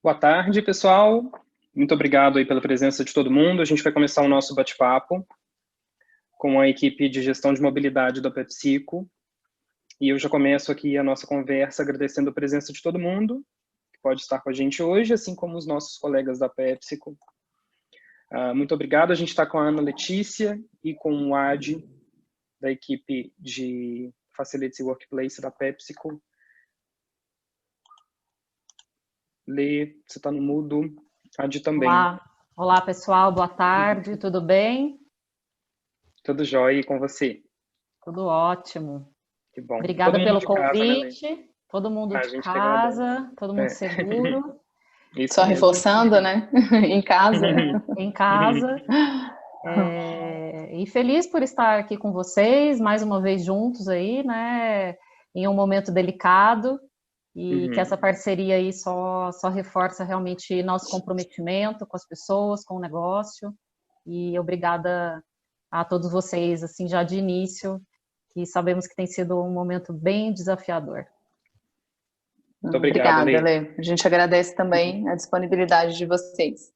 Boa tarde, pessoal. Muito obrigado aí pela presença de todo mundo. A gente vai começar o nosso bate-papo com a equipe de gestão de mobilidade da PepsiCo. E eu já começo aqui a nossa conversa agradecendo a presença de todo mundo que pode estar com a gente hoje, assim como os nossos colegas da PepsiCo. Muito obrigado. A gente está com a Ana Letícia e com o Adi, da equipe de Facilities e Workplace da PepsiCo. Lê, você está no mudo. Adi também. Olá, pessoal. Boa tarde. Tudo bem? Tudo jóia, e com você? Tudo ótimo. Que bom. Obrigada pelo convite. Casa, né, todo mundo de casa, todo mundo seguro. Só mesmo. Reforçando, né? Em casa. Em casa. E feliz por estar aqui com vocês, mais uma vez juntos aí, né? Em um momento delicado. E que essa parceria aí só reforça realmente nosso comprometimento com as pessoas, com o negócio. E obrigada a todos vocês, assim, já de início, que sabemos que tem sido um momento bem desafiador. Muito obrigado, obrigada, Lê. A gente agradece também a disponibilidade de vocês.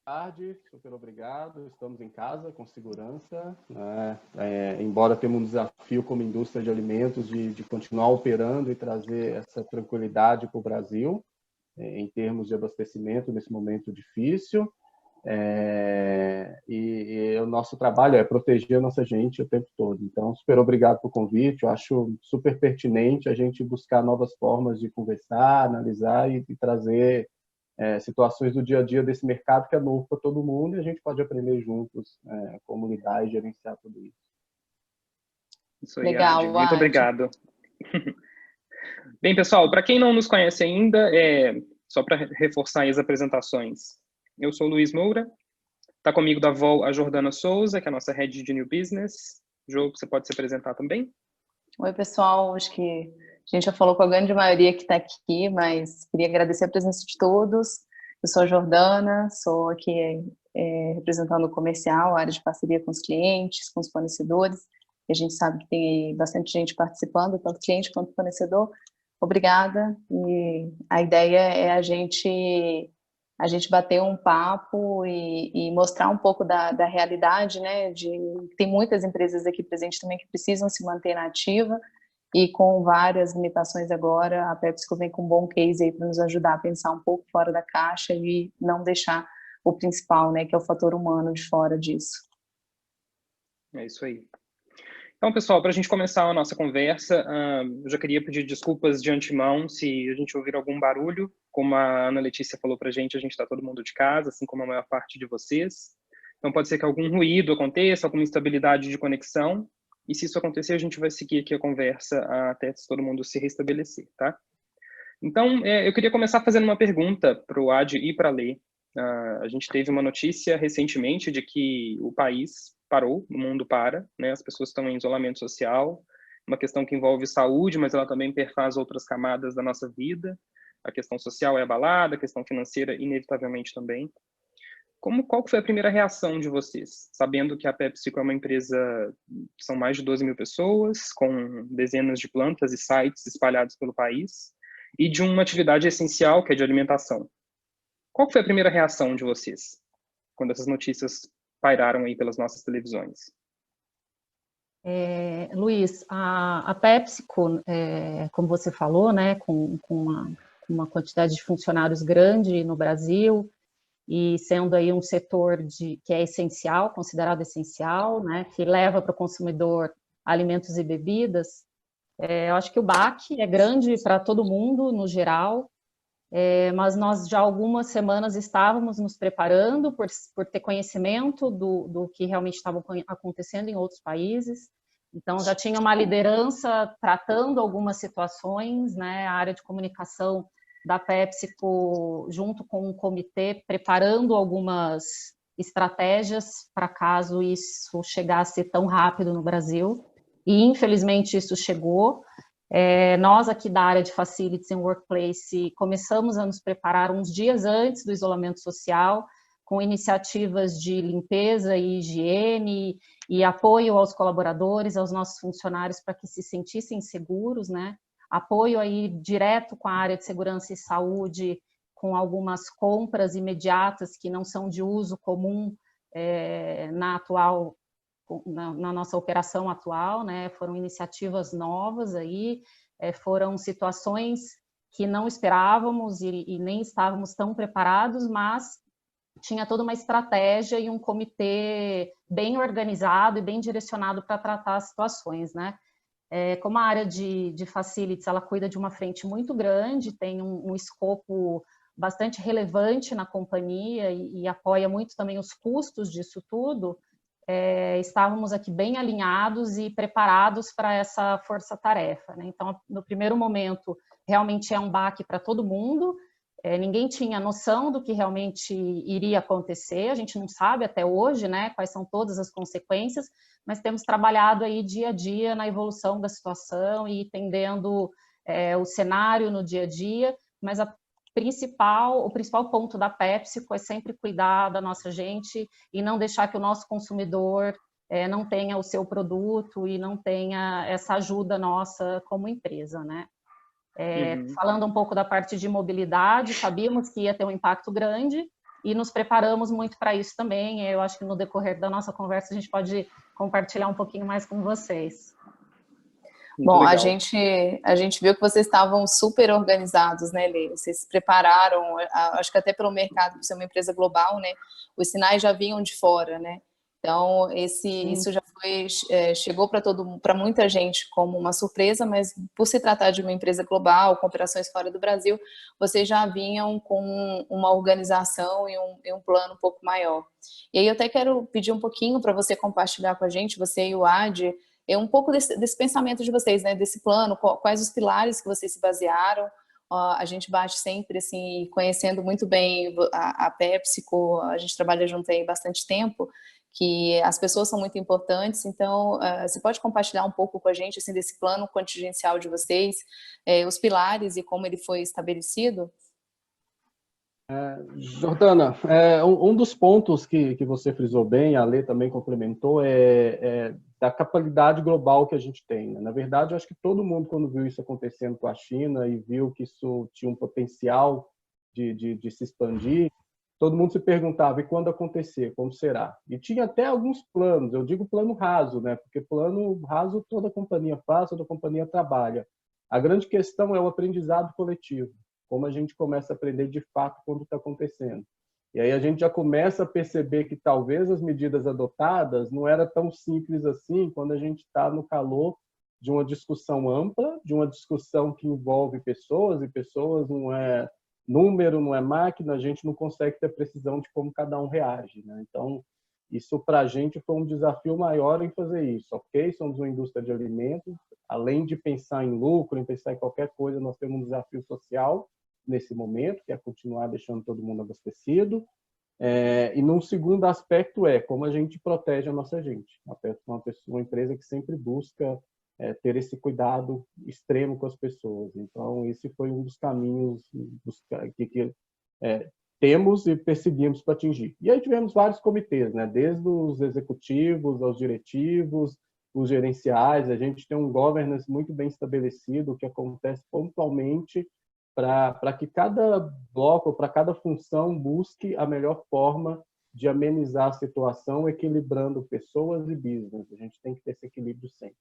Boa tarde, super obrigado. Estamos em casa com segurança, né? Embora tenhamos um desafio como indústria de alimentos de continuar operando e trazer essa tranquilidade para o Brasil, em termos de abastecimento nesse momento difícil. E o nosso trabalho é proteger a nossa gente o tempo todo. Então, super obrigado pelo convite. Eu acho super pertinente a gente buscar novas formas de conversar, analisar e trazer situações do dia a dia desse mercado que é novo para todo mundo, e a gente pode aprender juntos como lidar e gerenciar tudo isso. Isso aí, legal, Adi. Muito obrigado. Bem, pessoal, para quem não nos conhece ainda, só para reforçar as apresentações, eu sou o Luiz Moura, está comigo da Vol a Jordana Souza, que é a nossa Head de New Business. Jo, você pode se apresentar também? Oi, pessoal, acho que a gente já falou com a grande maioria que está aqui, mas queria agradecer a presença de todos. Eu sou a Jordana, sou aqui representando o comercial, a área de parceria com os clientes, com os fornecedores. E a gente sabe que tem bastante gente participando, tanto cliente quanto fornecedor. Obrigada. E a ideia é a gente bater um papo e mostrar um pouco da realidade, né? Tem muitas empresas aqui presentes também que precisam se manter na ativa, e com várias limitações agora, a PepsiCo vem com um bom case aí para nos ajudar a pensar um pouco fora da caixa e não deixar o principal, né, que é o fator humano, de fora disso. É isso aí. Então, pessoal, para a gente começar a nossa conversa, eu já queria pedir desculpas de antemão se a gente ouvir algum barulho. Como a Ana Letícia falou para a gente está todo mundo de casa, assim como a maior parte de vocês. Então, pode ser que algum ruído aconteça, alguma instabilidade de conexão. E se isso acontecer, a gente vai seguir aqui a conversa até todo mundo se restabelecer, tá? Então, eu queria começar fazendo uma pergunta para o Adi e para a Lê. A gente teve uma notícia recentemente de que o país parou, o mundo para, né? As pessoas estão em isolamento social, uma questão que envolve saúde, mas ela também perfaz outras camadas da nossa vida. A questão social é abalada, a questão financeira, inevitavelmente, também. Qual foi a primeira reação de vocês, sabendo que a PepsiCo é uma empresa, são mais de 12 mil pessoas, com dezenas de plantas e sites espalhados pelo país, e de uma atividade essencial, que é de alimentação? Qual foi a primeira reação de vocês, quando essas notícias pairaram aí pelas nossas televisões? Luiz, a PepsiCo, como você falou, né, com uma quantidade de funcionários grande no Brasil, e sendo aí um setor que é essencial, considerado essencial, né, que leva para o consumidor alimentos e bebidas, eu acho que o baque é grande para todo mundo, no geral, mas nós já há algumas semanas estávamos nos preparando por ter conhecimento do que realmente estava acontecendo em outros países. Então, já tinha uma liderança tratando algumas situações, né, a área de comunicação da PepsiCo, junto com um comitê, preparando algumas estratégias para caso isso chegasse tão rápido no Brasil. E, infelizmente, isso chegou. Nós, aqui da área de Facilities and Workplace, começamos a nos preparar uns dias antes do isolamento social, com iniciativas de limpeza e higiene e apoio aos colaboradores, aos nossos funcionários, para que se sentissem seguros, né? apoio aí direto com a área de segurança e saúde, com algumas compras imediatas que não são de uso comum na nossa operação atual, né? Foram iniciativas novas aí, foram situações que não esperávamos e nem estávamos tão preparados, mas tinha toda uma estratégia e um comitê bem organizado e bem direcionado para tratar as situações, né? Como a área de facilities, ela cuida de uma frente muito grande, tem um escopo bastante relevante na companhia e apoia muito também os custos disso tudo, estávamos aqui bem alinhados e preparados para essa força-tarefa, né? Então, no primeiro momento, realmente é um baque para todo mundo, ninguém tinha noção do que realmente iria acontecer, a gente não sabe até hoje, né, quais são todas as consequências, mas temos trabalhado aí dia a dia na evolução da situação e entendendo o cenário no dia a dia, mas o principal ponto da PepsiCo é sempre cuidar da nossa gente e não deixar que o nosso consumidor não tenha o seu produto e não tenha essa ajuda nossa como empresa, né? Falando um pouco da parte de mobilidade, sabíamos que ia ter um impacto grande e nos preparamos muito para isso também. Eu acho que no decorrer da nossa conversa a gente pode compartilhar um pouquinho mais com vocês. Bom, a gente viu que vocês estavam super organizados, né, Lê? Vocês se prepararam, acho que até pelo mercado, por ser uma empresa global, né? Os sinais já vinham de fora, né? Então, isso já chegou para muita gente como uma surpresa, mas por se tratar de uma empresa global, com operações fora do Brasil, vocês já vinham com uma organização e um plano um pouco maior. E aí eu até quero pedir um pouquinho para você compartilhar com a gente, você e o Adi, um pouco desse pensamento de vocês, né? Desse plano, quais os pilares que vocês se basearam. A gente bate sempre, assim, conhecendo muito bem a PepsiCo, a gente trabalha junto aí bastante tempo, que as pessoas são muito importantes, então você pode compartilhar um pouco com a gente assim, desse plano contingencial de vocês, os pilares e como ele foi estabelecido? Jordana, um dos pontos que você frisou bem, a Lê também complementou, da capacidade global que a gente tem, né? Na verdade, eu acho que todo mundo, quando viu isso acontecendo com a China e viu que isso tinha um potencial de se expandir, todo mundo se perguntava, e quando acontecer, como será? E tinha até alguns planos, eu digo plano raso, né? Porque plano raso toda companhia faz, toda companhia trabalha. A grande questão é o aprendizado coletivo, como a gente começa a aprender de fato quando está acontecendo. E aí a gente já começa a perceber que talvez as medidas adotadas não era tão simples assim quando a gente está no calor de uma discussão ampla, de uma discussão que envolve pessoas, e pessoas não é número, não é máquina, a gente não consegue ter precisão de como cada um reage, né? Então, isso para a gente foi um desafio maior em fazer isso, ok? Somos uma indústria de alimentos, além de pensar em lucro, em pensar em qualquer coisa, nós temos um desafio social nesse momento, que é continuar deixando todo mundo abastecido. E num segundo aspecto como a gente protege a nossa gente. Uma empresa que sempre busca ter esse cuidado extremo com as pessoas. Então, esse foi um dos caminhos que temos e perseguimos para atingir. E aí tivemos vários comitês, né? Desde os executivos aos diretivos, os gerenciais, a gente tem um governance muito bem estabelecido, que acontece pontualmente para que cada bloco, para cada função, busque a melhor forma de amenizar a situação, equilibrando pessoas e business. A gente tem que ter esse equilíbrio sempre.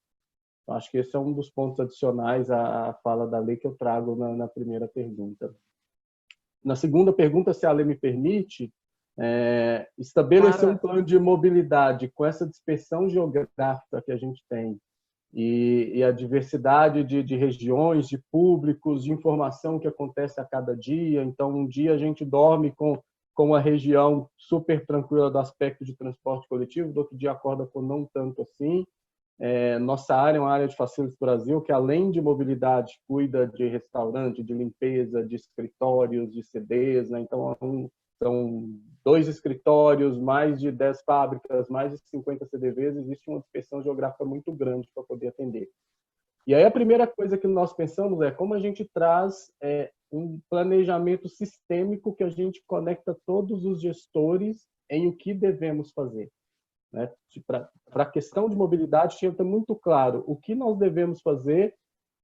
Então, acho que esse é um dos pontos adicionais à fala da Lê que eu trago na primeira pergunta. Na segunda pergunta, se a Lê me permite, estabelecer um plano de mobilidade com essa dispersão geográfica que a gente tem e a diversidade de regiões, de públicos, de informação que acontece a cada dia. Então, um dia a gente dorme com a região super tranquila do aspecto de transporte coletivo, do outro dia acorda com não tanto assim. Nossa área é uma área de Facilities Brasil, que além de mobilidade, cuida de restaurante, de limpeza, de escritórios, de CDs, né? Então, são 2 escritórios, mais de 10 fábricas, mais de 50 CDVs, existe uma dispersão geográfica muito grande para poder atender. E aí a primeira coisa que nós pensamos é como a gente traz um planejamento sistêmico que a gente conecta todos os gestores em o que devemos fazer. Né? Para a questão de mobilidade, tinha que ter muito claro o que nós devemos fazer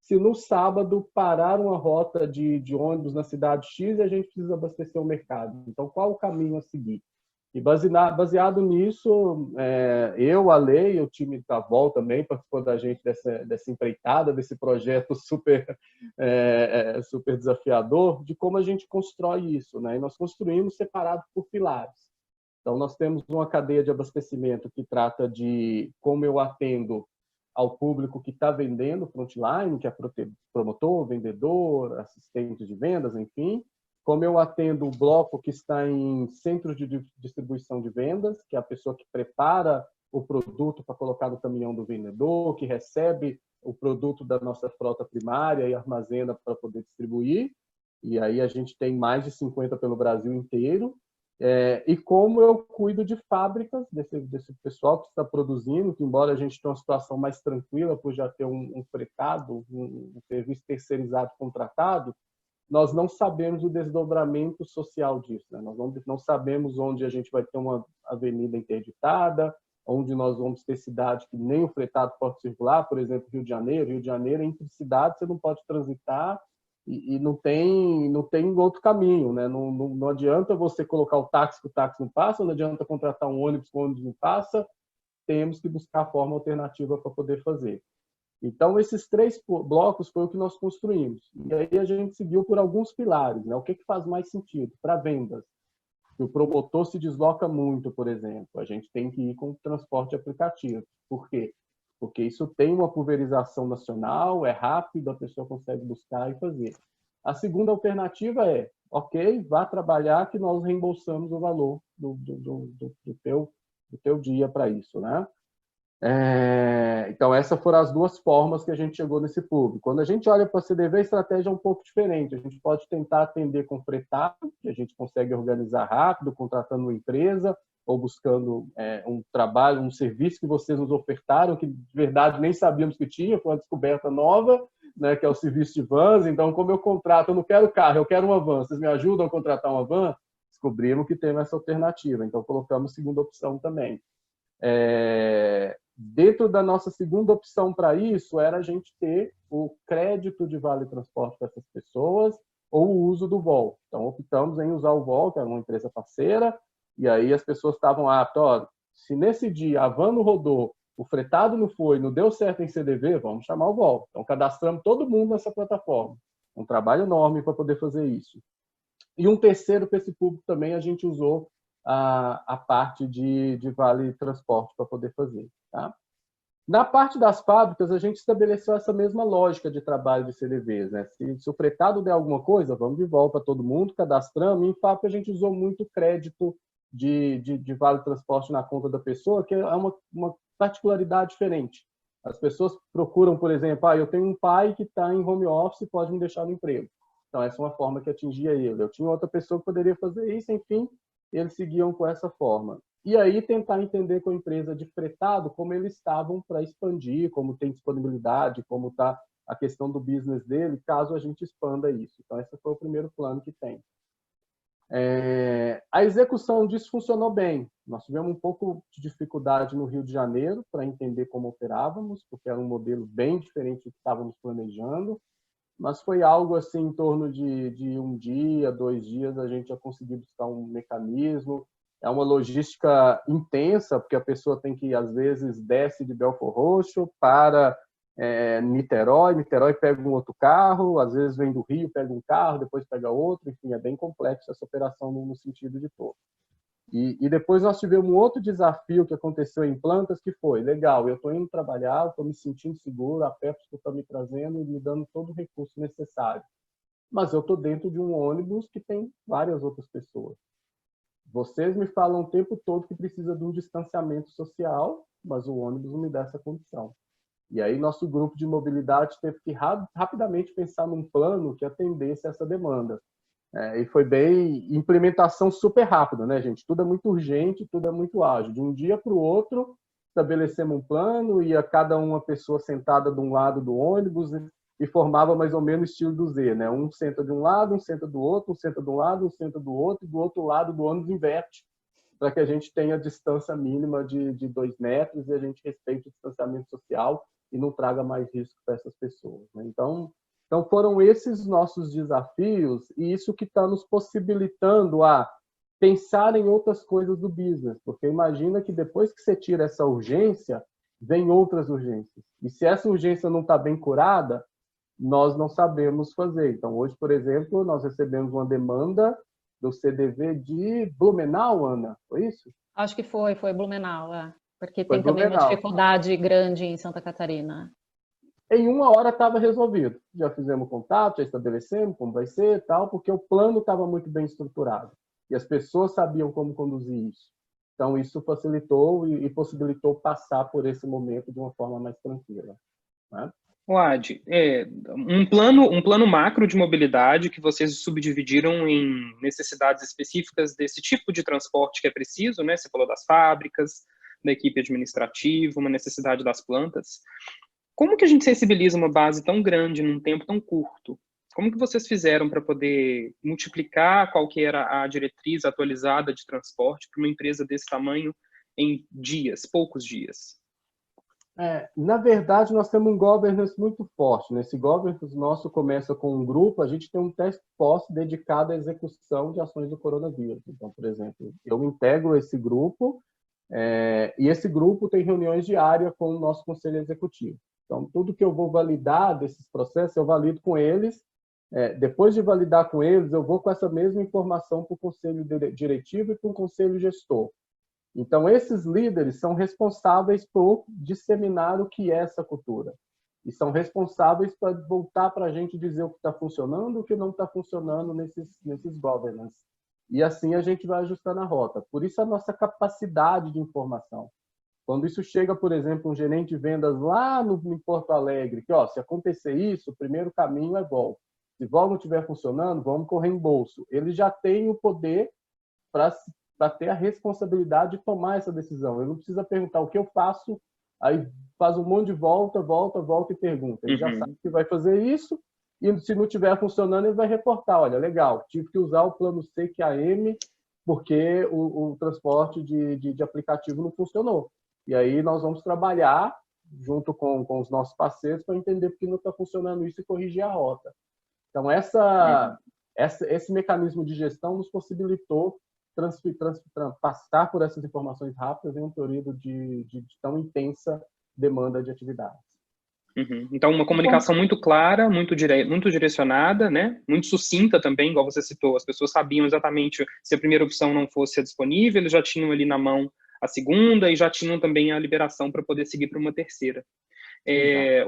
se no sábado parar uma rota de ônibus na cidade X e a gente precisa abastecer o mercado. Então, qual o caminho a seguir? E baseado nisso, eu, a Lei, o time da Vol também participou da gente dessa empreitada, desse projeto super desafiador, de como a gente constrói isso, né? E nós construímos separado por pilares. Então, nós temos uma cadeia de abastecimento que trata de como eu atendo ao público que está vendendo frontline, que é promotor, vendedor, assistente de vendas, enfim. Como eu atendo o bloco que está em centros de distribuição de vendas, que é a pessoa que prepara o produto para colocar no caminhão do vendedor, que recebe o produto da nossa frota primária e armazena para poder distribuir. E aí a gente tem mais de 50 pelo Brasil inteiro. E como eu cuido de fábricas desse pessoal que está produzindo, que embora a gente tenha uma situação mais tranquila por já ter um fretado, um serviço terceirizado contratado, nós não sabemos o desdobramento social disso, né? Nós não sabemos onde a gente vai ter uma avenida interditada, onde nós vamos ter cidade que nem o fretado pode circular, por exemplo, Rio de Janeiro. Rio de Janeiro, entre cidades, você não pode transitar e não tem outro caminho, né? Não adianta você colocar o táxi que o táxi não passa, não adianta contratar um ônibus que o ônibus não passa, temos que buscar forma alternativa para poder fazer. Então, esses 3 blocos foi o que nós construímos. E aí a gente seguiu por alguns pilares, né? O que faz mais sentido? Para vendas. O promotor se desloca muito, por exemplo. A gente tem que ir com o transporte aplicativo. Por quê? Porque isso tem uma pulverização nacional, é rápido, a pessoa consegue buscar e fazer. A segunda alternativa é, ok, vá trabalhar que nós reembolsamos o valor do teu dia para isso, né? Então, essas foram as 2 formas que a gente chegou nesse público. Quando a gente olha para a CDV, a estratégia é um pouco diferente. A gente pode tentar atender com fretado, que a gente consegue organizar rápido, contratando uma empresa, ou buscando um trabalho, um serviço que vocês nos ofertaram, que de verdade nem sabíamos que tinha, foi uma descoberta nova, né, que é o serviço de vans. Então, como eu contrato, eu não quero carro, eu quero uma van, vocês me ajudam a contratar uma van? Descobrimos que tem essa alternativa, então colocamos segunda opção também. Dentro da nossa segunda opção para isso, era a gente ter o crédito de vale transporte para essas pessoas ou o uso do Vol. Então, optamos em usar o Vol, que era uma empresa parceira, e aí as pessoas estavam aptas, se nesse dia a van não rodou, o fretado não foi, não deu certo em CDV, vamos chamar o Vol. Então, cadastramos todo mundo nessa plataforma. Um trabalho enorme para poder fazer isso. E um terceiro, para esse público também, a gente usou a parte de vale transporte para poder fazer. Tá? Na parte das fábricas, a gente estabeleceu essa mesma lógica de trabalho de CDVs. Né? Se o fretado der alguma coisa, vamos de volta para todo mundo, cadastramos. E, em fábrica, a gente usou muito crédito de vale transporte na conta da pessoa, que é uma particularidade diferente. As pessoas procuram, por exemplo, eu tenho um pai que está em home office e pode me deixar no emprego. Então, essa é uma forma que atingia ele. Eu tinha outra pessoa que poderia fazer isso, enfim, eles seguiam com essa forma. E aí tentar entender com a empresa de fretado como eles estavam para expandir, como tem disponibilidade, como está a questão do business dele, caso a gente expanda isso. Então, esse foi o primeiro plano que tem. A execução disso funcionou bem. Nós tivemos um pouco de dificuldade no Rio de Janeiro para entender como operávamos, porque era um modelo bem diferente do que estávamos planejando, mas foi algo assim em torno de 1 dia, 2 dias, a gente já conseguiu buscar um mecanismo. É uma logística intensa, porque a pessoa tem que, às vezes, desce de Belford Roxo para Niterói pega um outro carro, às vezes vem do Rio, pega um carro, depois pega outro, enfim, é bem complexo essa operação no sentido de todo. E depois nós tivemos um outro desafio que aconteceu em plantas, que foi, legal, eu estou indo trabalhar, estou me sentindo seguro, a PepsiCo está me trazendo e me dando todo o recurso necessário. Mas eu estou dentro de um ônibus que tem várias outras pessoas. Vocês me falam o tempo todo que precisa de um distanciamento social, mas o ônibus não me dá essa condição. E aí nosso grupo de mobilidade teve que rapidamente pensar num plano que atendesse essa demanda. E foi bem implementação super rápida, né, gente? Tudo é muito urgente, tudo é muito ágil. De um dia para o outro, estabelecemos um plano, ia cada uma pessoa sentada de um lado do ônibus e formava mais ou menos o estilo do Z, né? Um senta de um lado, um senta do outro, um senta de um lado, um senta do outro, e do outro lado do ônibus inverte, para que a gente tenha a distância mínima de 2 metros e a gente respeite o distanciamento social e não traga mais risco para essas pessoas, né? Então foram esses nossos desafios e isso que está nos possibilitando a pensar em outras coisas do business, porque imagina que depois que você tira essa urgência, vem outras urgências. E se essa urgência não está bem curada, nós não sabemos fazer. Então, hoje, por exemplo, nós recebemos uma demanda do CDV de Blumenau, Ana, foi isso? Acho que foi Blumenau, porque Foi tem também uma Blumenau. dificuldade grande em Santa Catarina. Em 1 hora estava resolvido. Já fizemos contato, já estabelecemos como vai ser, tal, porque o plano estava muito bem estruturado e as pessoas sabiam como conduzir isso. Então isso facilitou e possibilitou passar por esse momento de uma forma mais tranquila, né? Wad, um plano macro de mobilidade que vocês subdividiram em necessidades específicas desse tipo de transporte que é preciso, né? Você falou das fábricas, da equipe administrativa, uma necessidade das plantas. Como que a gente sensibiliza uma base tão grande num tempo tão curto? Como que vocês fizeram para poder multiplicar qual que era a diretriz atualizada de transporte para uma empresa desse tamanho em dias, poucos dias? Na verdade, nós temos um governance muito forte. Esse governance nosso começa com um grupo, a gente tem um task force dedicado à execução de ações do coronavírus. Então, por exemplo, eu integro esse grupo e esse grupo tem reuniões diárias com o nosso conselho executivo. Então, tudo que eu vou validar desses processos, eu valido com eles. Depois de validar com eles, eu vou com essa mesma informação para o conselho diretivo e para o conselho gestor. Então, esses líderes são responsáveis por disseminar o que é essa cultura. E são responsáveis para voltar para a gente dizer o que está funcionando e o que não está funcionando nesses governance. E assim a gente vai ajustando a rota. Por isso a nossa capacidade de informação. Quando isso chega, por exemplo, um gerente de vendas lá em Porto Alegre, que se acontecer isso, o primeiro caminho é vol. Se vol não estiver funcionando, vamos com reembolso. Ele já tem o poder para ter a responsabilidade de tomar essa decisão. Ele não precisa perguntar o que eu faço, aí faz um monte de volta e pergunta. Ele já sabe que vai fazer isso, e se não estiver funcionando, ele vai reportar. Olha, legal, tive que usar o plano C que é a M, porque o transporte de aplicativo não funcionou. E aí nós vamos trabalhar junto com os nossos parceiros para entender por que não está funcionando isso e corrigir a rota. Então, esse mecanismo de gestão nos possibilitou passar por essas informações rápidas em um período de tão intensa demanda de atividades. Então, uma comunicação muito clara, muito direcionada, né? Muito sucinta também, igual você citou. As pessoas sabiam exatamente se a primeira opção não fosse disponível, eles já tinham ali na mão a segunda e já tinham também a liberação para poder seguir para uma terceira.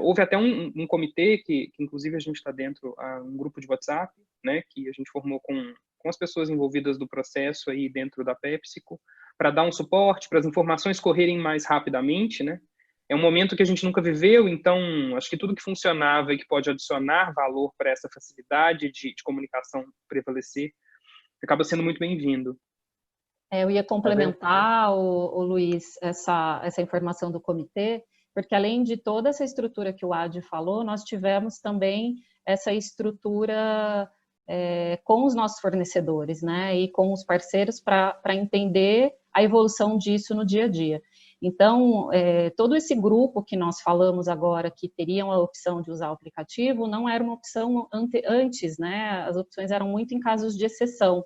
Houve até um comitê que inclusive a gente está dentro, um grupo de WhatsApp, né, que a gente formou com as pessoas envolvidas do processo aí dentro da PepsiCo, para dar um suporte, para as informações correrem mais rapidamente, né? É um momento que a gente nunca viveu, então acho que tudo que funcionava e que pode adicionar valor para essa facilidade de comunicação prevalecer acaba sendo muito bem-vindo. Eu ia complementar, o Luiz, essa informação do comitê, porque além de toda essa estrutura que o Adi falou, nós tivemos também essa estrutura com os nossos fornecedores, né, e com os parceiros para entender a evolução disso no dia a dia. Então, todo esse grupo que nós falamos agora, que teriam a opção de usar o aplicativo, não era uma opção antes, né, as opções eram muito em casos de exceção.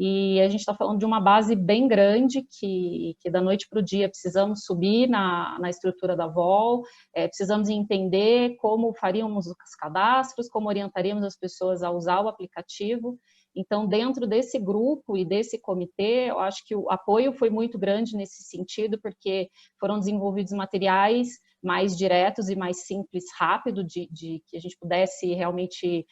E a gente está falando de uma base bem grande que da noite para o dia precisamos subir na estrutura da vol, precisamos entender como faríamos os cadastros, como orientaríamos as pessoas a usar o aplicativo. Então, dentro desse grupo e desse comitê, eu acho que o apoio foi muito grande nesse sentido, porque foram desenvolvidos materiais mais diretos e mais simples, rápido, de que a gente pudesse realmente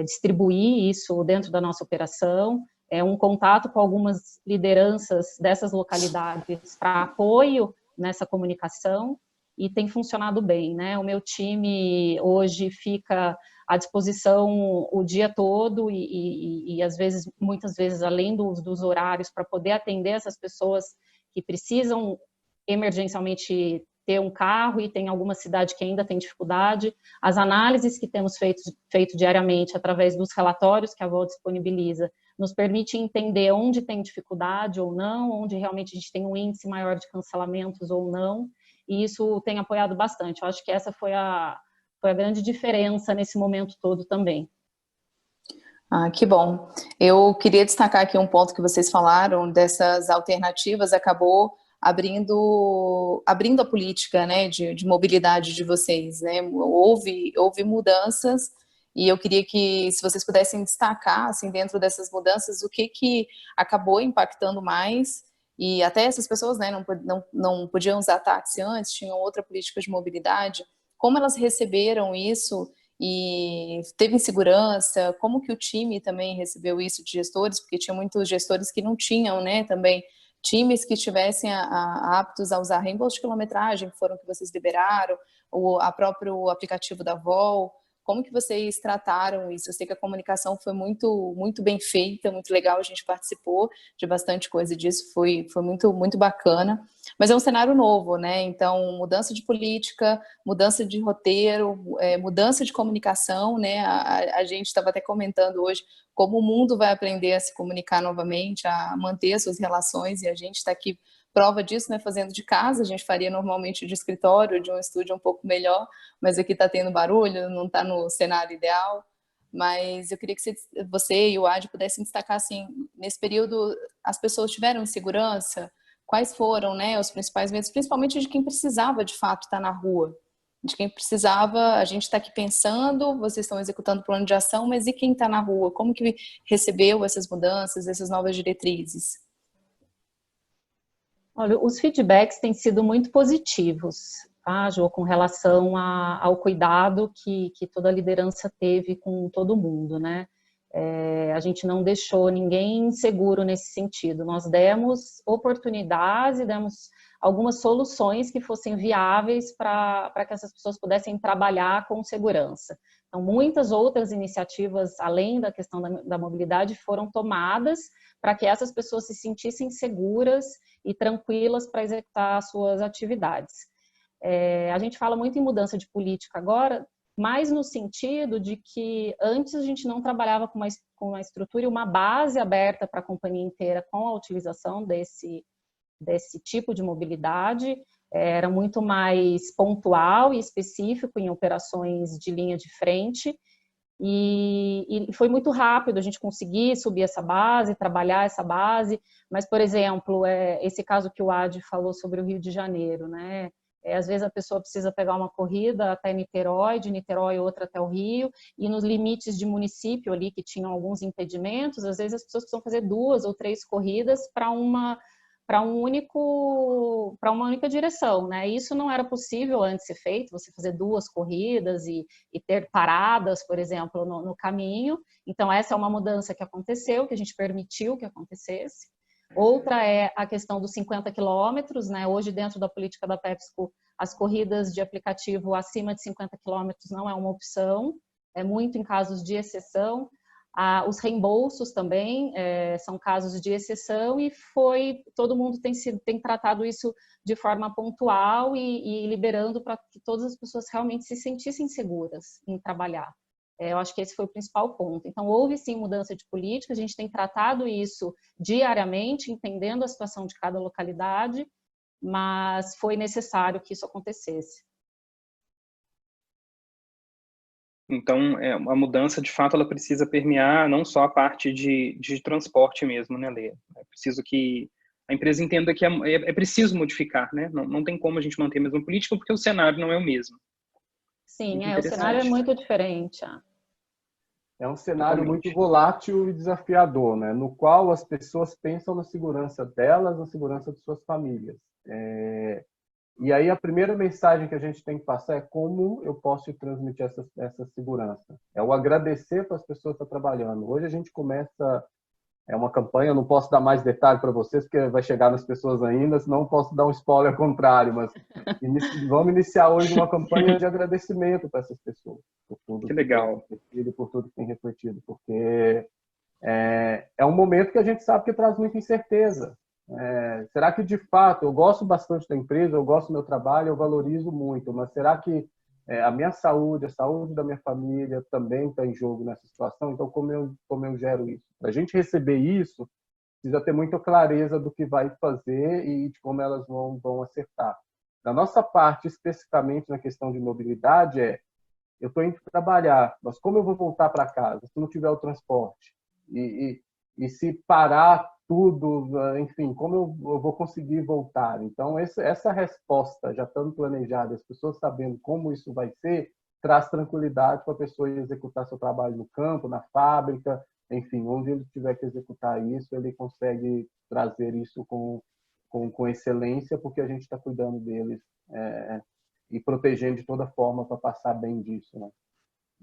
distribuir isso dentro da nossa operação, um contato com algumas lideranças dessas localidades para apoio nessa comunicação, e tem funcionado bem, né? O meu time hoje fica à disposição o dia todo e às vezes, muitas vezes, além dos horários, para poder atender essas pessoas que precisam emergencialmente ter um carro e tem alguma cidade que ainda tem dificuldade. As análises que temos feito diariamente através dos relatórios que a vol disponibiliza nos permite entender onde tem dificuldade ou não, onde realmente a gente tem um índice maior de cancelamentos ou não, e isso tem apoiado bastante. Eu acho que essa foi a grande diferença nesse momento todo também. Ah, que bom. Eu queria destacar aqui um ponto que vocês falaram, dessas alternativas, acabou abrindo a política, né, de mobilidade de vocês, né? Houve mudanças, e eu queria que, se vocês pudessem destacar, assim, dentro dessas mudanças, o que acabou impactando mais, e até essas pessoas, né, não podiam usar táxi antes, tinham outra política de mobilidade, como elas receberam isso, e teve insegurança, como que o time também recebeu isso de gestores, porque tinha muitos gestores que não tinham, né, também times que estivessem aptos a usar reembolso de quilometragem, que foram que vocês liberaram, ou a próprio aplicativo da Vol. Como que vocês trataram isso? Eu sei que a comunicação foi muito bem feita, muito legal, a gente participou de bastante coisa disso, foi muito bacana, mas é um cenário novo, né? Então, mudança de política, mudança de roteiro, mudança de comunicação, né? A gente estava até comentando hoje como o mundo vai aprender a se comunicar novamente, a manter as suas relações, e a gente está aqui prova disso, né, fazendo de casa. A gente faria normalmente de escritório, de um estúdio um pouco melhor, mas aqui está tendo barulho, não está no cenário ideal. Mas eu queria que você e o Adi pudessem destacar, assim, nesse período as pessoas tiveram insegurança? Quais foram, né, os principais medos, principalmente de quem precisava de fato estar na rua? De quem precisava, a gente está aqui pensando, vocês estão executando plano de ação, mas e quem está na rua? Como que recebeu essas mudanças, essas novas diretrizes? Olha, os feedbacks têm sido muito positivos, tá, Jo, com relação ao cuidado que toda a liderança teve com todo mundo, né? A gente não deixou ninguém inseguro nesse sentido. Nós demos oportunidades e demos algumas soluções que fossem viáveis para que essas pessoas pudessem trabalhar com segurança. Então, muitas outras iniciativas, além da questão da mobilidade, foram tomadas para que essas pessoas se sentissem seguras e tranquilas para executar as suas atividades. A gente fala muito em mudança de política agora, mas no sentido de que antes a gente não trabalhava com uma estrutura e uma base aberta para a companhia inteira com a utilização desse tipo de mobilidade, era muito mais pontual e específico em operações de linha de frente, e foi muito rápido a gente conseguir subir essa base, trabalhar essa base, mas, por exemplo, esse caso que o Adi falou sobre o Rio de Janeiro, né? Às vezes a pessoa precisa pegar uma corrida até Niterói, de Niterói outra até o Rio, e nos limites de município ali que tinham alguns impedimentos, às vezes as pessoas precisam fazer 2 ou 3 corridas para uma única direção, né? Isso não era possível antes ser feito, você fazer 2 corridas e ter paradas, por exemplo, no caminho. Então, essa é uma mudança que aconteceu, que a gente permitiu que acontecesse. Outra é a questão dos 50 quilômetros, né? Hoje, dentro da política da PepsiCo, as corridas de aplicativo acima de 50 quilômetros não é uma opção, é muito em casos de exceção. Os reembolsos também são casos de exceção, e todo mundo tem tratado isso de forma pontual e liberando para que todas as pessoas realmente se sentissem seguras em trabalhar. Eu acho que esse foi o principal ponto. Então, houve sim mudança de política, a gente tem tratado isso diariamente, entendendo a situação de cada localidade, mas foi necessário que isso acontecesse. Então, a mudança, de fato, ela precisa permear não só a parte de transporte mesmo, né, Lê? É preciso que a empresa entenda que é preciso modificar, né? Não tem como a gente manter a mesma política, porque o cenário não é o mesmo. Sim, o cenário é muito diferente. É um cenário Totalmente. muito volátil e desafiador, né? No qual as pessoas pensam na segurança delas, na segurança de suas famílias. E aí a primeira mensagem que a gente tem que passar é como eu posso transmitir essa segurança. É o agradecer para as pessoas que estão trabalhando. Hoje a gente começa uma campanha, eu não posso dar mais detalhe para vocês, porque vai chegar nas pessoas ainda, senão posso dar um spoiler contrário, mas vamos iniciar hoje uma campanha de agradecimento para essas pessoas, por tudo Que legal. por tudo que tem refletido, porque é um momento que a gente sabe que traz muita incerteza. Será que, de fato, eu gosto bastante da empresa, eu gosto do meu trabalho, eu valorizo muito, mas será que a minha saúde, a saúde da minha família também está em jogo nessa situação? Então, como eu gero isso? Para a gente receber isso, precisa ter muita clareza do que vai fazer e de como elas vão acertar. Da nossa parte, especificamente na questão de mobilidade, eu estou indo trabalhar, mas como eu vou voltar para casa se não tiver o transporte? E se parar tudo, enfim, como eu vou conseguir voltar? Então, essa resposta, já estando planejada, as pessoas sabendo como isso vai ser, traz tranquilidade para a pessoa executar seu trabalho no campo, na fábrica, enfim, onde ele tiver que executar isso, ele consegue trazer isso com excelência, porque a gente está cuidando deles e protegendo de toda forma para passar bem disso, né?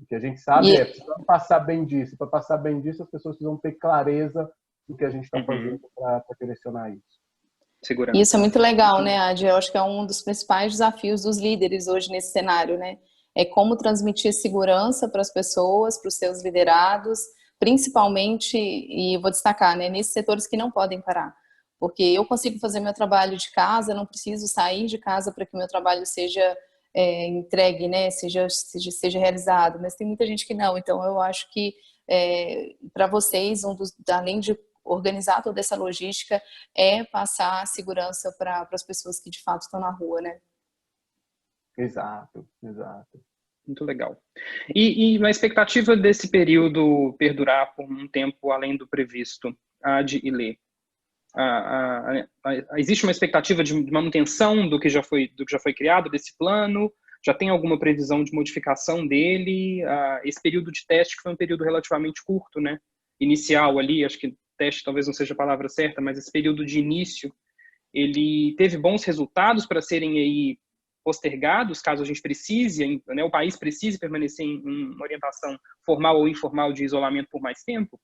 O que a gente sabe precisa passar bem disso. Para passar bem disso, as pessoas precisam ter clareza do que a gente está fazendo para direcionar isso. Segurança. Isso é muito legal, né, Adi? Eu acho que é um dos principais desafios dos líderes hoje nesse cenário, né? É como transmitir segurança para as pessoas, para os seus liderados, principalmente, e vou destacar, né, nesses setores que não podem parar. Porque eu consigo fazer meu trabalho de casa, não preciso sair de casa para que o meu trabalho seja entregue, né, seja realizado, mas tem muita gente que não. Então, eu acho que para vocês, além de organizar toda essa logística, é passar segurança para as pessoas que de fato estão na rua, né? Exato, exato. Muito legal. E na expectativa desse período perdurar por um tempo além do previsto, Adi e Lê, existe uma expectativa de manutenção do que já foi criado, desse plano? Já tem alguma previsão de modificação dele? Esse período de teste que foi um período relativamente curto, né? Inicial ali, acho que teste talvez não seja a palavra certa, mas esse período de início, ele teve bons resultados para serem aí postergados, caso a gente precise, né, o país precise permanecer em orientação formal ou informal de isolamento por mais tempo?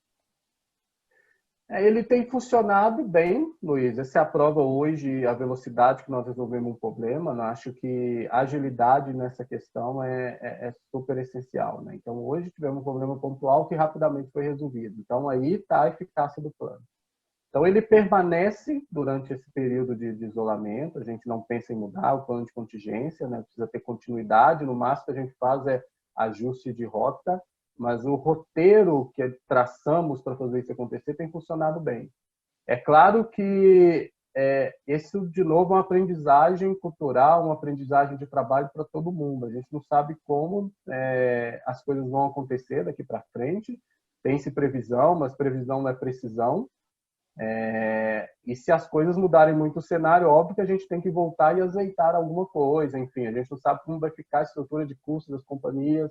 Ele tem funcionado bem, Luiz. Essa é a prova hoje, a velocidade que nós resolvemos um problema. Eu acho que a agilidade nessa questão é super essencial, né? Então, hoje tivemos um problema pontual que rapidamente foi resolvido. Então, aí está a eficácia do plano. Então, ele permanece durante esse período de isolamento. A gente não pensa em mudar o plano de contingência, né? Precisa ter continuidade. No máximo que a gente faz é ajuste de rota, mas o roteiro que traçamos para fazer isso acontecer tem funcionado bem. É claro que isso, de novo, é uma aprendizagem cultural, uma aprendizagem de trabalho para todo mundo. A gente não sabe como as coisas vão acontecer daqui para frente. Tem-se previsão, mas previsão não é precisão. E se as coisas mudarem muito o cenário, óbvio que a gente tem que voltar e azeitar alguma coisa. Enfim, a gente não sabe como vai ficar a estrutura de custos das companhias.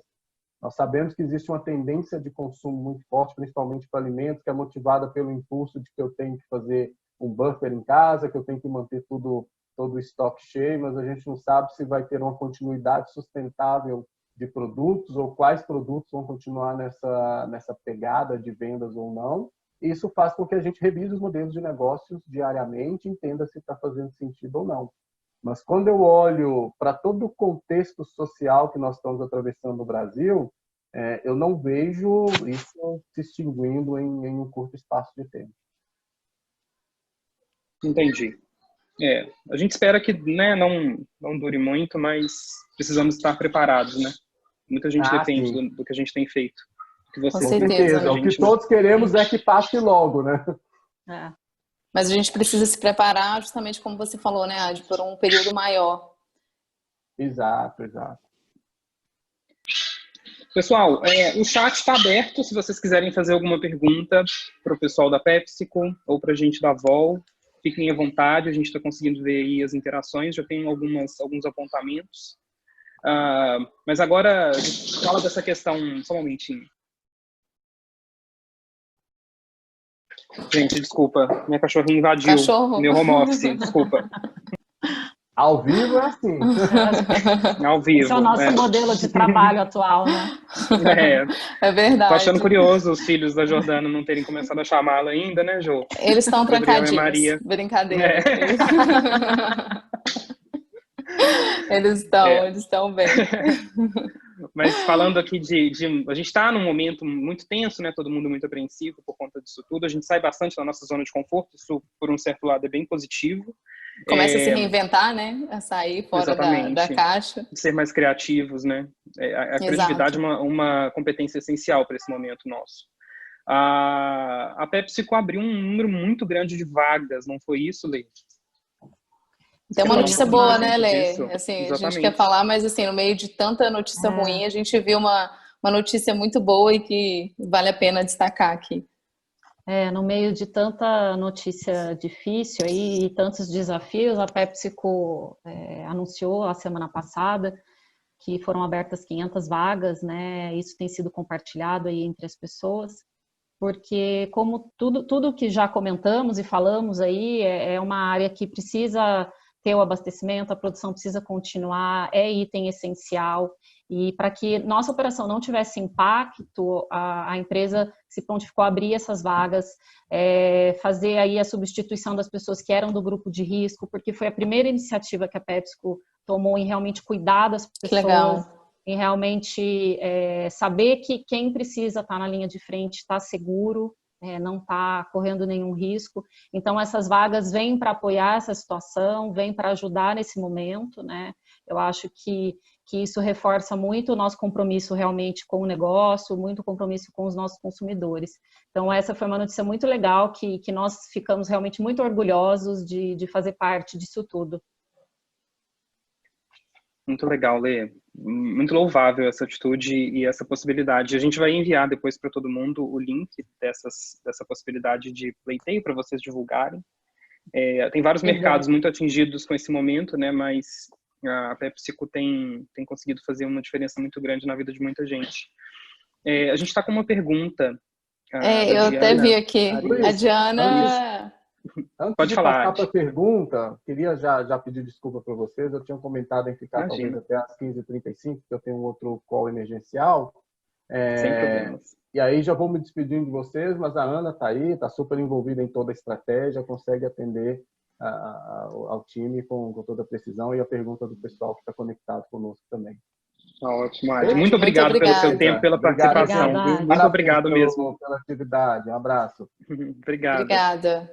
Nós sabemos que existe uma tendência de consumo muito forte, principalmente para alimentos, que é motivada pelo impulso de que eu tenho que fazer um buffer em casa, que eu tenho que manter todo o estoque cheio, mas a gente não sabe se vai ter uma continuidade sustentável de produtos ou quais produtos vão continuar nessa pegada de vendas ou não. Isso faz com que a gente revise os modelos de negócios diariamente, entenda se está fazendo sentido ou não. Mas quando eu olho para todo o contexto social que nós estamos atravessando no Brasil, eu não vejo isso se extinguindo em um curto espaço de tempo. Entendi. A gente espera que, né, não dure muito, mas precisamos estar preparados, né? Muita gente depende do que a gente tem feito. Que você Com certeza. O que todos queremos é que passe logo, né? Mas a gente precisa se preparar, justamente como você falou, né, Adi, por um período maior. Exato. Pessoal, o chat está aberto, se vocês quiserem fazer alguma pergunta para o pessoal da PepsiCo ou para a gente da Vol, fiquem à vontade, a gente está conseguindo ver aí as interações, já tem alguns apontamentos. Mas agora, a gente fala dessa questão, só um momentinho. Gente, desculpa, minha cachorrinha invadiu meu home office, desculpa. Ao vivo é assim. Ao vivo. Esse é o nosso modelo de trabalho atual, né? É verdade. Tô achando curioso os filhos da Jordana não terem começado a chamá-la ainda, né, Jô? Eles estão trancadinhos. Maria. Brincadeira. Eles estão bem. Mas falando aqui a gente está num momento muito tenso, né? Todo mundo muito apreensivo por conta disso tudo. A gente sai bastante da nossa zona de conforto. Isso, por um certo lado, é bem positivo. Começa a se reinventar, né? A sair fora da caixa. Ser mais criativos, né? A criatividade é uma competência essencial para esse momento nosso. A PepsiCo abriu um número muito grande de vagas, não foi isso, Lê? Tem uma notícia boa, né, Lê? Disso. Assim, a gente Exatamente. quer falar, mas assim, no meio de tanta notícia ruim, a gente viu uma notícia muito boa e que vale a pena destacar aqui. No meio de tanta notícia difícil aí, e tantos desafios, a PepsiCo anunciou a semana passada que foram abertas 500 vagas, né? Isso tem sido compartilhado aí entre as pessoas, porque como tudo que já comentamos e falamos aí, é uma área que precisa ter o abastecimento, a produção precisa continuar, é item essencial, e para que nossa operação não tivesse impacto, a empresa se prontificou a abrir essas vagas, fazer aí a substituição das pessoas que eram do grupo de risco, porque foi a primeira iniciativa que a PepsiCo tomou em realmente cuidar das pessoas, em realmente saber que quem precisa estar na linha de frente está seguro, não está correndo nenhum risco. Então, essas vagas vêm para apoiar essa situação, vêm para ajudar nesse momento, né? Eu acho que isso reforça muito o nosso compromisso realmente com o negócio, muito compromisso com os nossos consumidores. Então, essa foi uma notícia muito legal, que nós ficamos realmente muito orgulhosos de fazer parte disso tudo. Muito legal, Lê. Muito louvável essa atitude e essa possibilidade. A gente vai enviar depois para todo mundo o link dessa possibilidade de pleiteio para vocês divulgarem. Tem vários mercados muito atingidos com esse momento, né? Mas a PepsiCo tem conseguido fazer uma diferença muito grande na vida de muita gente. A gente está com uma pergunta. Eu até vi aqui. A Diana... Antes Pode de falar, passar para a pergunta, queria já pedir desculpa para vocês. Eu tinha comentado em ficar talvez até às 15h35, porque eu tenho um outro call emergencial. Sem problemas. E aí já vou me despedindo de vocês, mas a Ana está aí, está super envolvida em toda a estratégia, consegue atender ao time com toda a precisão, e a pergunta do pessoal que está conectado conosco também. Ótimo, Adi. Muito obrigado pelo seu tempo, pela participação. Obrigada, muito obrigado mesmo. Pela atividade. Um abraço. Obrigada.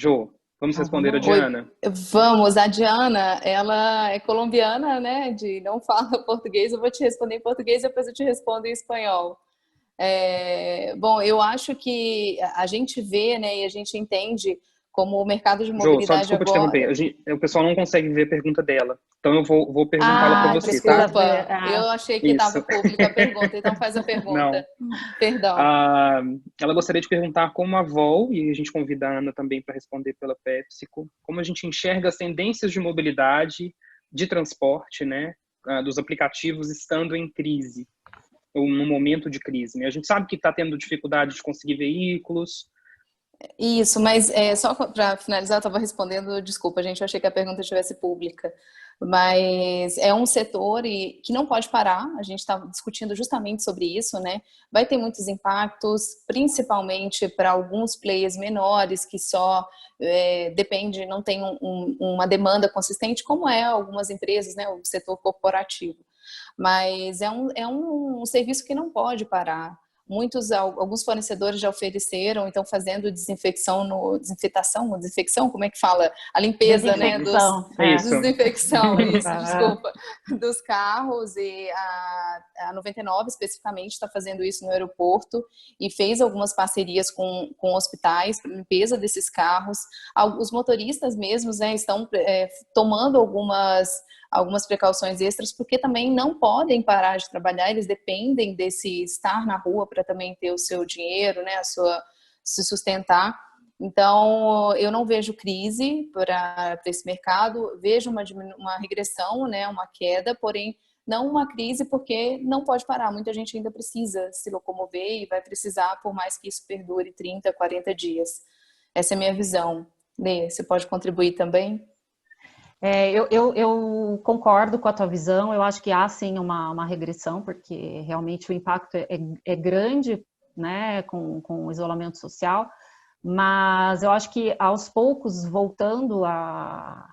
Jô, vamos responder a Diana? Vamos, a Diana, ela é colombiana, né, não fala português, eu vou te responder em português, depois eu te respondo em espanhol. Bom, eu acho que a gente vê, né, e a gente entende como o mercado de mobilidade Jô, só desculpa te interromper, o pessoal não consegue ver a pergunta dela, então eu vou perguntá-la para você, desculpa. Tá? Eu achei que estava pública a pergunta, então faz a pergunta. Não. Perdão. Ela gostaria de perguntar como a Vol, e a gente convida a Ana também para responder pela PepsiCo, como a gente enxerga as tendências de mobilidade, de transporte, né, dos aplicativos estando em crise, ou no momento de crise, né? A gente sabe que está tendo dificuldade de conseguir veículos. Isso, mas só para finalizar, eu estava respondendo, desculpa, gente, eu achei que a pergunta estivesse pública, mas é um setor que não pode parar, a gente está discutindo justamente sobre isso, né? Vai ter muitos impactos, principalmente para alguns players menores que só depende, não tem uma demanda consistente, como algumas empresas, né? O setor corporativo. Mas é um serviço que não pode parar. Alguns fornecedores já ofereceram, então fazendo desinfecção, como é que fala? A limpeza, né? Desinfecção, desculpa, dos carros, e a 99 especificamente está fazendo isso no aeroporto e fez algumas parcerias com hospitais para limpeza desses carros. Os motoristas mesmos, né, estão tomando algumas precauções extras, porque também não podem parar de trabalhar, eles dependem desse estar na rua para também ter o seu dinheiro, né, se sustentar. Então, eu não vejo crise para esse mercado, vejo uma regressão, né, uma queda, porém não uma crise, porque não pode parar. Muita gente ainda precisa se locomover e vai precisar, por mais que isso perdure 30, 40 dias. Essa é a minha visão. Lê, você pode contribuir também? Eu concordo com a tua visão, eu acho que há sim uma regressão, porque realmente o impacto é grande, né, com o isolamento social, mas eu acho que aos poucos, voltando à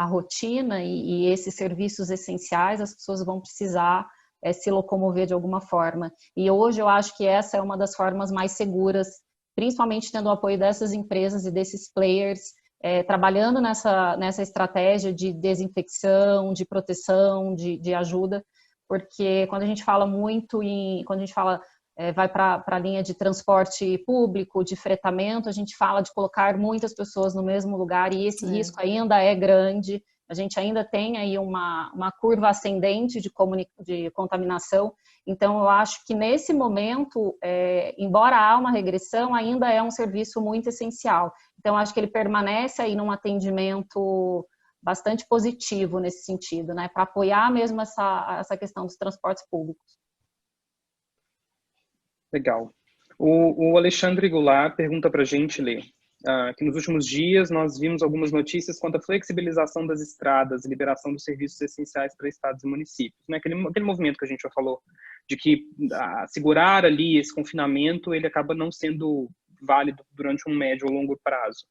rotina e esses serviços essenciais, as pessoas vão precisar se locomover de alguma forma. E hoje eu acho que essa é uma das formas mais seguras, principalmente tendo o apoio dessas empresas e desses players, trabalhando nessa estratégia de desinfecção, de proteção, de ajuda, porque quando a gente fala vai para a linha de transporte público, de fretamento, a gente fala de colocar muitas pessoas no mesmo lugar e esse risco ainda é grande, a gente ainda tem aí uma curva ascendente de contaminação, então eu acho que nesse momento, embora há uma regressão, ainda é um serviço muito essencial, então acho que ele permanece aí num atendimento bastante positivo nesse sentido, né, para apoiar mesmo essa questão dos transportes públicos. Legal. O Alexandre Goulart pergunta para a gente, Lê, que nos últimos dias nós vimos algumas notícias quanto à flexibilização das estradas e liberação dos serviços essenciais para estados e municípios. Né? Aquele movimento que a gente já falou, de que segurar ali esse confinamento, ele acaba não sendo válido durante um médio ou longo prazo.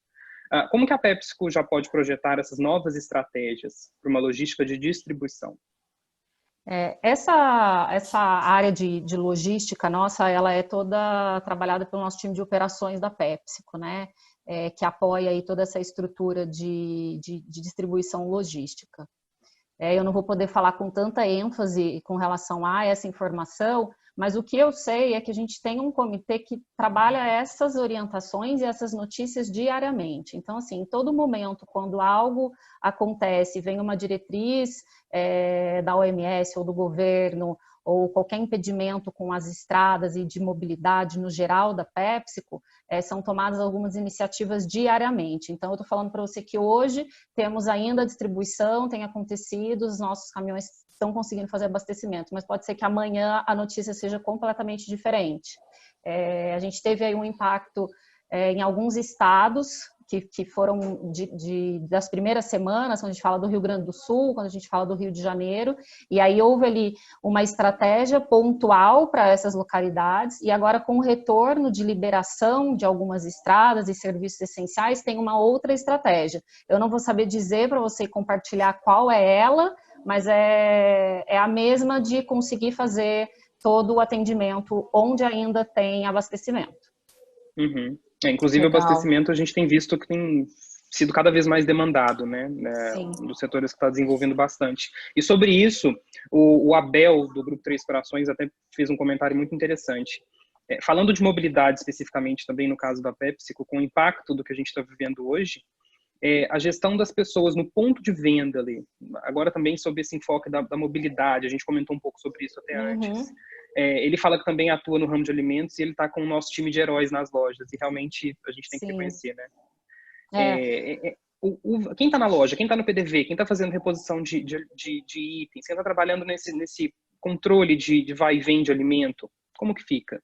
Como que a PepsiCo já pode projetar essas novas estratégias para uma logística de distribuição? Essa área de logística nossa, ela é toda trabalhada pelo nosso time de operações da PepsiCo, né? Que apoia aí toda essa estrutura de distribuição logística. Eu não vou poder falar com tanta ênfase com relação a essa informação, mas o que eu sei é que a gente tem um comitê que trabalha essas orientações e essas notícias diariamente. Então, assim, em todo momento, quando algo acontece, vem uma diretriz da OMS ou do governo, ou qualquer impedimento com as estradas e de mobilidade no geral da PepsiCo, são tomadas algumas iniciativas diariamente. Então, eu estou falando para você que hoje temos ainda a distribuição, tem acontecido, os nossos caminhões estão conseguindo fazer abastecimento, mas pode ser que amanhã a notícia seja completamente diferente. A gente teve aí um impacto em alguns estados que foram das primeiras semanas, quando a gente fala do Rio Grande do Sul, quando a gente fala do Rio de Janeiro, e aí houve ali uma estratégia pontual para essas localidades, e agora com o retorno de liberação de algumas estradas e serviços essenciais, tem uma outra estratégia. Eu não vou saber dizer para você compartilhar qual é ela, mas é a mesma de conseguir fazer todo o atendimento onde ainda tem abastecimento. Uhum. Inclusive, o abastecimento a gente tem visto que tem sido cada vez mais demandado, né? Dos setores que está desenvolvendo bastante. E sobre isso, o Abel, do Grupo Três Corações, até fez um comentário muito interessante. Falando de mobilidade especificamente, também no caso da PepsiCo, com o impacto do que a gente está vivendo hoje, a gestão das pessoas no ponto de venda ali, agora também sobre esse enfoque da mobilidade, a gente comentou um pouco sobre isso até antes. Ele fala que também atua no ramo de alimentos e ele está com o nosso time de heróis nas lojas, e realmente a gente tem que reconhecer, né? Quem está na loja, quem está no PDV, quem está fazendo reposição de itens, quem está trabalhando nesse controle de vai e vem de alimento, como que fica?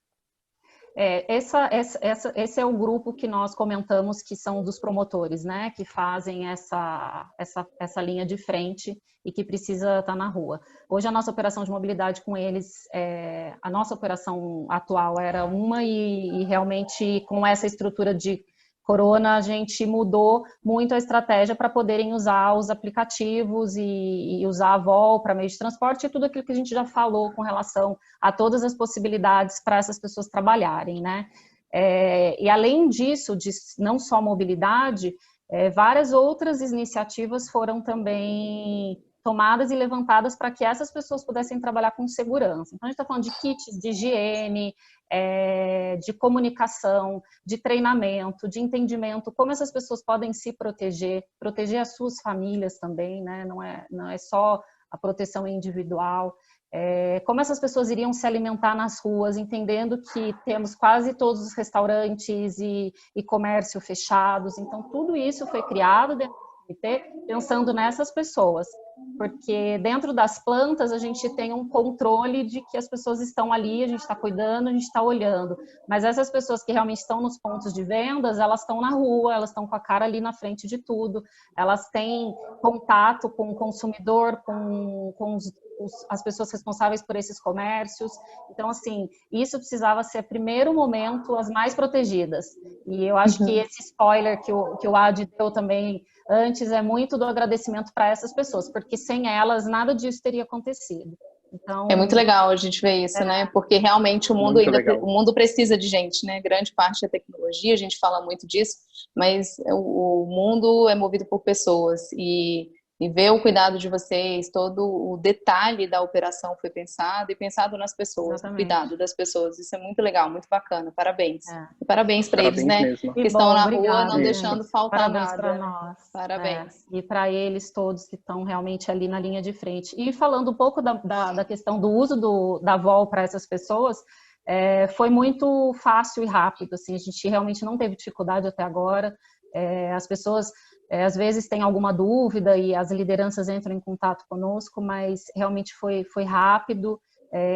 Esse é o grupo que nós comentamos que são dos promotores, né? Que fazem essa linha de frente e que precisa estar na rua. Hoje a nossa operação de mobilidade com eles, a nossa operação atual era uma e realmente com essa estrutura de corona a gente mudou muito a estratégia para poderem usar os aplicativos e usar a Vol para meio de transporte e tudo aquilo que a gente já falou com relação a todas as possibilidades para essas pessoas trabalharem, né? E além disso, de não só mobilidade, várias outras iniciativas foram também tomadas e levantadas para que essas pessoas pudessem trabalhar com segurança. Então, a gente está falando de kits de higiene, de comunicação, de treinamento, de entendimento, como essas pessoas podem se proteger as suas famílias também, né? Não é só a proteção individual. Como essas pessoas iriam se alimentar nas ruas, entendendo que temos quase todos os restaurantes e comércio fechados. Então, tudo isso foi criado dentro do comitê, pensando nessas pessoas. Porque dentro das plantas a gente tem um controle de que as pessoas estão ali, a gente está cuidando, a gente está olhando. Mas essas pessoas que realmente estão nos pontos de vendas, elas estão na rua, elas estão com a cara ali na frente de tudo, elas têm contato com o consumidor, com as pessoas responsáveis por esses comércios. Então, assim, isso precisava ser, primeiro momento, as mais protegidas. E eu acho que esse spoiler que o Adi deu também antes é muito do agradecimento para essas pessoas, porque sem elas nada disso teria acontecido. Então, é muito legal a gente ver isso, né? Porque realmente o mundo precisa de gente, né? Grande parte da tecnologia, a gente fala muito disso, mas o mundo é movido por pessoas e e ver o cuidado de vocês, todo o detalhe da operação foi pensado e pensado nas pessoas, no cuidado das pessoas. Isso é muito legal, muito bacana. Parabéns. E parabéns para eles, né? Mesmo. Que estão na rua, não gente. deixando faltar parabéns nada. Para nós. Parabéns. E para eles todos que estão realmente ali na linha de frente. E falando um pouco da questão do uso da VOL para essas pessoas, foi muito fácil e rápido. Assim, a gente realmente não teve dificuldade até agora. As pessoas às vezes têm alguma dúvida e as lideranças entram em contato conosco, mas realmente foi rápido,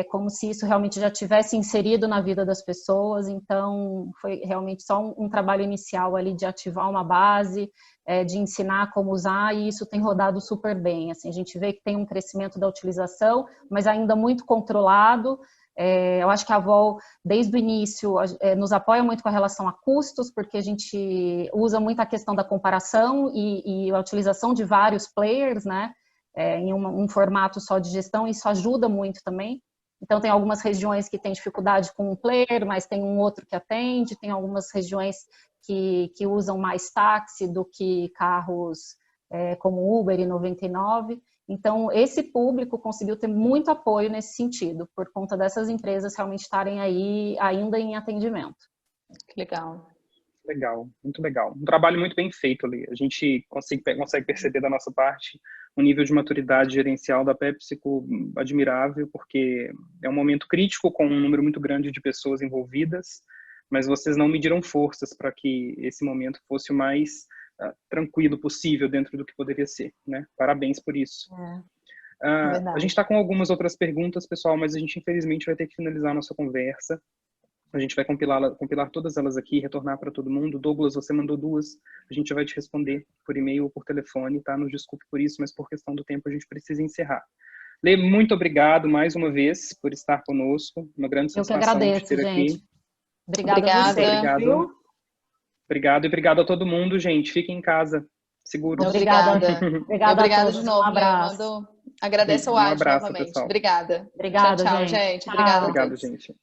como se isso realmente já tivesse inserido na vida das pessoas. Então foi realmente só um trabalho inicial ali de ativar uma base, de ensinar como usar, e isso tem rodado super bem. Assim, a gente vê que tem um crescimento da utilização, mas ainda muito controlado. Eu acho que a VOL, desde o início, nos apoia muito com a relação a custos, porque a gente usa muito a questão da comparação e a utilização de vários players, né, em um formato só de gestão, e isso ajuda muito também. Então, tem algumas regiões que têm dificuldade com um player, mas tem um outro que atende, tem algumas regiões que usam mais táxi do que carros como Uber e 99. Então, esse público conseguiu ter muito apoio nesse sentido, por conta dessas empresas realmente estarem aí ainda em atendimento. Que legal. Legal, muito legal. Um trabalho muito bem feito ali. A gente consegue perceber da nossa parte um nível de maturidade gerencial da PepsiCo admirável, porque é um momento crítico com um número muito grande de pessoas envolvidas, mas vocês não mediram forças para que esse momento fosse o mais tranquilo possível dentro do que poderia ser, né? Parabéns por isso. A gente está com algumas outras perguntas, pessoal, mas a gente infelizmente vai ter que finalizar a nossa conversa. A gente vai compilar todas elas aqui, retornar para todo mundo. Douglas, você mandou 2, a gente vai te responder por e-mail ou por telefone, tá? Nos desculpe por isso, mas por questão do tempo a gente precisa encerrar. Lê, muito obrigado mais uma vez por estar conosco, uma grande satisfação de ter gente. Aqui. Obrigada a você. Obrigado e obrigado a todo mundo, gente. Fiquem em casa, seguros. Obrigada. Obrigada de novo. Um abraço. Agradeço ao Ad novamente. Pessoal. Obrigada. Obrigada, tchau, gente. Obrigada a todos. Obrigado, gente.